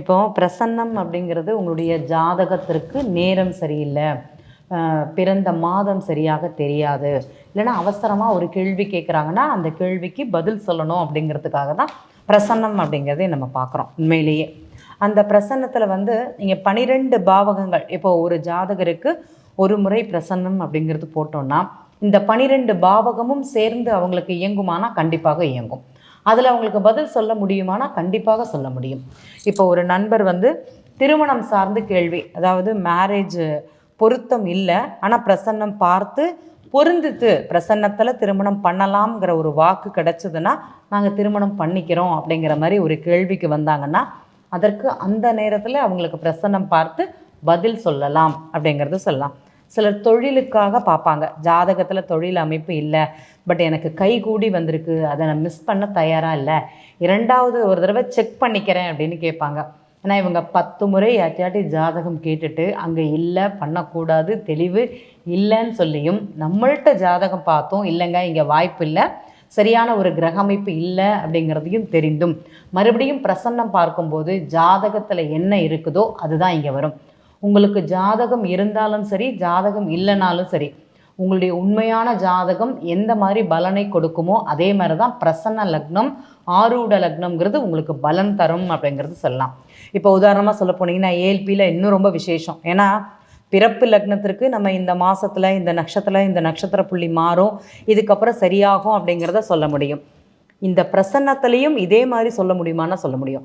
இப்போ பிரசன்னம் அப்படிங்கிறது உங்களுடைய ஜாதகத்திற்கு நேரம் சரியில்லை, பிறந்த மாதம் சரியாக தெரியாது, இல்லைன்னா அவசரமாக ஒரு கேள்வி கேட்குறாங்கன்னா அந்த கேள்விக்கு பதில் சொல்லணும் அப்படிங்கிறதுக்காக தான் பிரசன்னம் அப்படிங்கிறதே நம்ம பார்க்குறோம். உண்மையிலேயே அந்த பிரசன்னத்தில் வந்து நீங்கள் 12 பாவகங்கள், இப்போ ஒரு ஜாதகருக்கு ஒரு முறை பிரசன்னம் அப்படிங்கிறது போட்டோன்னா இந்த 12 பாவகமும் சேர்ந்து அவங்களுக்கு இயங்குமானா கண்டிப்பாக இயங்கும். அதில் அவங்களுக்கு பதில் சொல்ல முடியுமானா கண்டிப்பாக சொல்ல முடியும். இப்போ ஒரு நண்பர் வந்து திருமணம் சார்ந்து கேள்வி, அதாவது மேரேஜ் பொருத்தம் இல்லை, ஆனால் பிரசன்னம் பார்த்து பொருந்துத்து பிரசன்னத்தில் திருமணம் பண்ணலாம்ங்கிற ஒரு வாக்கு கிடச்சிதுன்னா நாங்கள் திருமணம் பண்ணிக்கிறோம் அப்படிங்கிற மாதிரி ஒரு கேள்விக்கு வந்தாங்கன்னா அதற்கு அந்த நேரத்தில் அவங்களுக்கு பிரசன்னம் பார்த்து பதில் சொல்லலாம் அப்படிங்கிறது சொல்லலாம். சிலர் தொழிலுக்காக பார்ப்பாங்க, ஜாதகத்தில் தொழில் அமைப்பு இல்லை, பட் எனக்கு கைகூடி வந்திருக்கு, அதை நான் மிஸ் பண்ண தயாராக இல்லை, இரண்டாவது ஒரு தடவை செக் பண்ணிக்கிறேன் அப்படின்னு கேட்பாங்க. ஏன்னா இவங்க 10 முறை யார்ட்டையாட்டி ஜாதகம் கேட்டுட்டு அங்கே இல்லை, பண்ணக்கூடாது, தெளிவு இல்லைன்னு சொல்லியும் நம்மள்கிட்ட ஜாதகம் பார்த்தோம், இல்லைங்க இங்கே வாய்ப்பு இல்லை, சரியான ஒரு கிரக அமைப்பு இல்லை அப்படிங்கிறதையும் தெரிந்தும் மறுபடியும் பிரசன்னம் பார்க்கும்போது ஜாதகத்தில் என்ன இருக்குதோ அதுதான் இங்கே வரும். உங்களுக்கு ஜாதகம் இருந்தாலும் சரி, ஜாதகம் இல்லைனாலும் சரி, உங்களுடைய உண்மையான ஜாதகம் எந்த மாதிரி பலனை கொடுக்குமோ அதே மாதிரி தான் பிரசன்ன லக்னம், ஆரூட லக்னம்ங்கிறது உங்களுக்கு பலன் தரும் அப்படிங்கிறது சொல்லலாம். இப்போ உதாரணமாக சொல்ல போனீங்கன்னா ஏஎல்பியில் இன்னும் ரொம்ப விசேஷம். ஏன்னா பிறப்பு லக்னத்திற்கு நம்ம இந்த மாதத்தில் இந்த நட்சத்திர புள்ளி மாறும், இதுக்கப்புறம் சரியாகும் அப்படிங்கிறத சொல்ல முடியும். இந்த பிரசன்னத்திலையும் இதே மாதிரி சொல்ல முடியுமான்னா சொல்ல முடியும்.